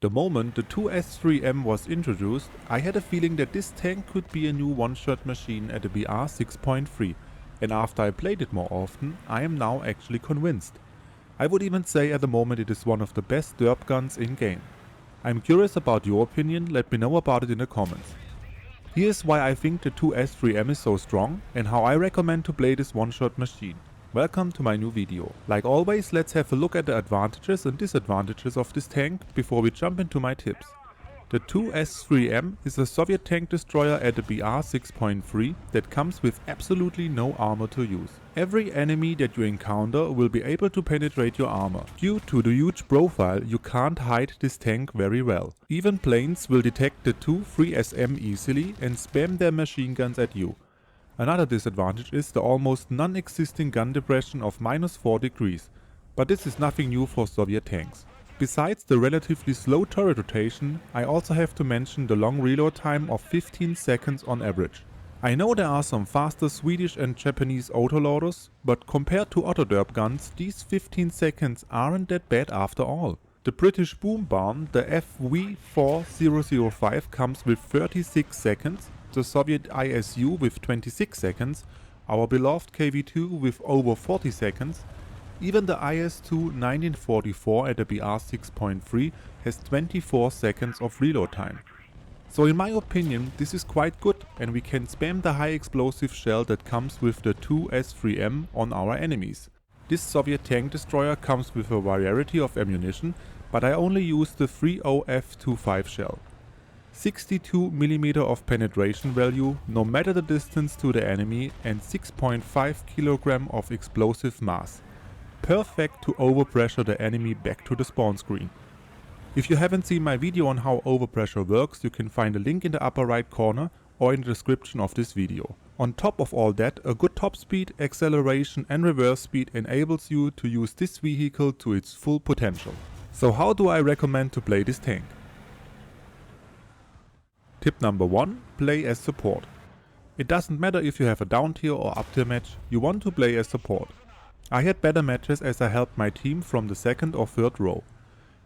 The moment the 2S3M was introduced, I had a feeling that this tank could be a new one-shot machine at the BR 6.3, and after I played it more often, I am now actually convinced. I would even say at the moment it is one of the best derp guns in game. I'm curious about your opinion, let me know about it in the comments. Here's why I think the 2S3M is so strong and how I recommend to play this one-shot machine. Welcome to my new video. Like always, let's have a look at the advantages and disadvantages of this tank before we jump into my tips. The 2S3M is a Soviet tank destroyer at the BR 6.3 that comes with absolutely no armor to use. Every enemy that you encounter will be able to penetrate your armor. Due to the huge profile, you can't hide this tank very well. Even planes will detect the 2-3SM easily and spam their machine guns at you. Another disadvantage is the almost non-existing gun depression of -4 degrees, but this is nothing new for Soviet tanks. Besides the relatively slow turret rotation, I also have to mention the long reload time of 15 seconds on average. I know there are some faster Swedish and Japanese autoloaders, but compared to other derp guns, these 15 seconds aren't that bad after all. The British boom barn, the FV4005, comes with 36 seconds, the Soviet ISU with 26 seconds, our beloved KV2 with over 40 seconds, even the IS-2 1944 at the BR 6.3 has 24 seconds of reload time. So in my opinion this is quite good and we can spam the high explosive shell that comes with the 2S3M on our enemies. This Soviet tank destroyer comes with a variety of ammunition, but I only use the 30F25 shell. 62mm of penetration value no matter the distance to the enemy and 6.5 kg of explosive mass. Perfect to overpressure the enemy back to the spawn screen. If you haven't seen my video on how overpressure works, you can find a link in the upper right corner or in the description of this video. On top of all that, a good top speed, acceleration and reverse speed enables you to use this vehicle to its full potential. So how do I recommend to play this tank? Tip number 1. Play as support. It doesn't matter if you have a down tier or up tier match, you want to play as support. I had better matches as I helped my team from the second or third row.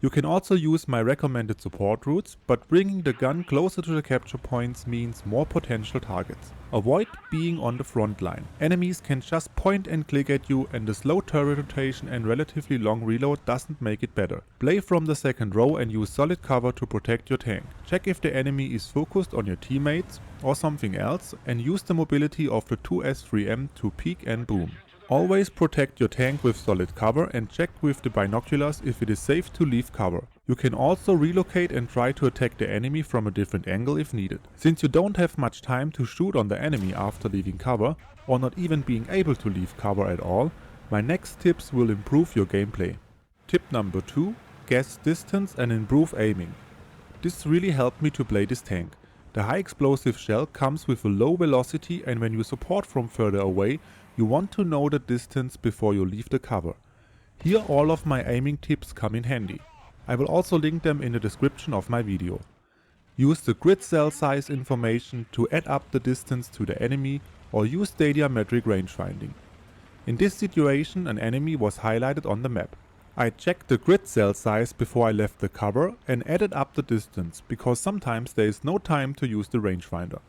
You can also use my recommended support routes, but bringing the gun closer to the capture points means more potential targets. Avoid being on the front line. Enemies can just point and click at you and the slow turret rotation and relatively long reload doesn't make it better. Play from the second row and use solid cover to protect your tank. Check if the enemy is focused on your teammates or something else and use the mobility of the 2S3M to peek and boom. Always protect your tank with solid cover and check with the binoculars if it is safe to leave cover. You can also relocate and try to attack the enemy from a different angle if needed. Since you don't have much time to shoot on the enemy after leaving cover, or not even being able to leave cover at all, my next tips will improve your gameplay. Tip number 2. Guess distance and improve aiming. This really helped me to play this tank. The high explosive shell comes with a low velocity and when you support from further away, you want to know the distance before you leave the cover. Here all of my aiming tips come in handy. I will also link them in the description of my video. Use the grid cell size information to add up the distance to the enemy or use stadiametric range finding. In this situation an enemy was highlighted on the map. I checked the grid cell size before I left the cover and added up the distance because sometimes there is no time to use the rangefinder.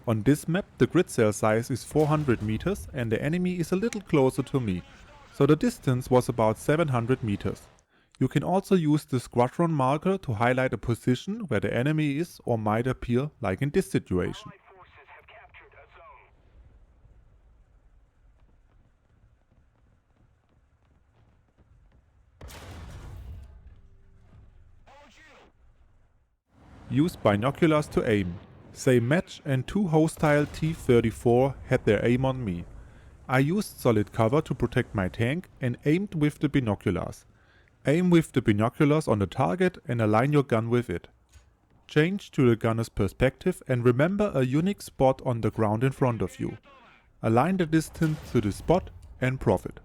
On this map the grid cell size is 400 meters and the enemy is a little closer to me, so the distance was about 700 meters. You can also use the squadron marker to highlight a position where the enemy is or might appear, like in this situation. Use binoculars to aim. Same match and 2 hostile T-34 had their aim on me. I used solid cover to protect my tank and aimed with the binoculars. Aim with the binoculars on the target and align your gun with it. Change to the gunner's perspective and remember a unique spot on the ground in front of you. Align the distance to the spot and profit.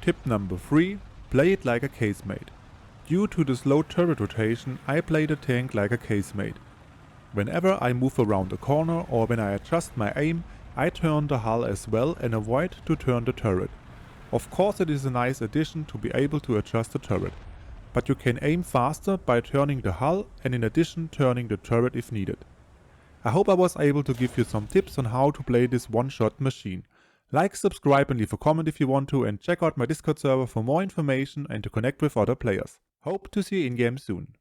Tip number 3. Play it like a casemate. Due to the slow turret rotation, I play the tank like a casemate. Whenever I move around a corner or when I adjust my aim, I turn the hull as well and avoid to turn the turret. Of course it is a nice addition to be able to adjust the turret, but you can aim faster by turning the hull and in addition turning the turret if needed. I hope I was able to give you some tips on how to play this one-shot machine. Like, subscribe and leave a comment if you want to, and check out my Discord server for more information and to connect with other players. Hope to see you in game soon.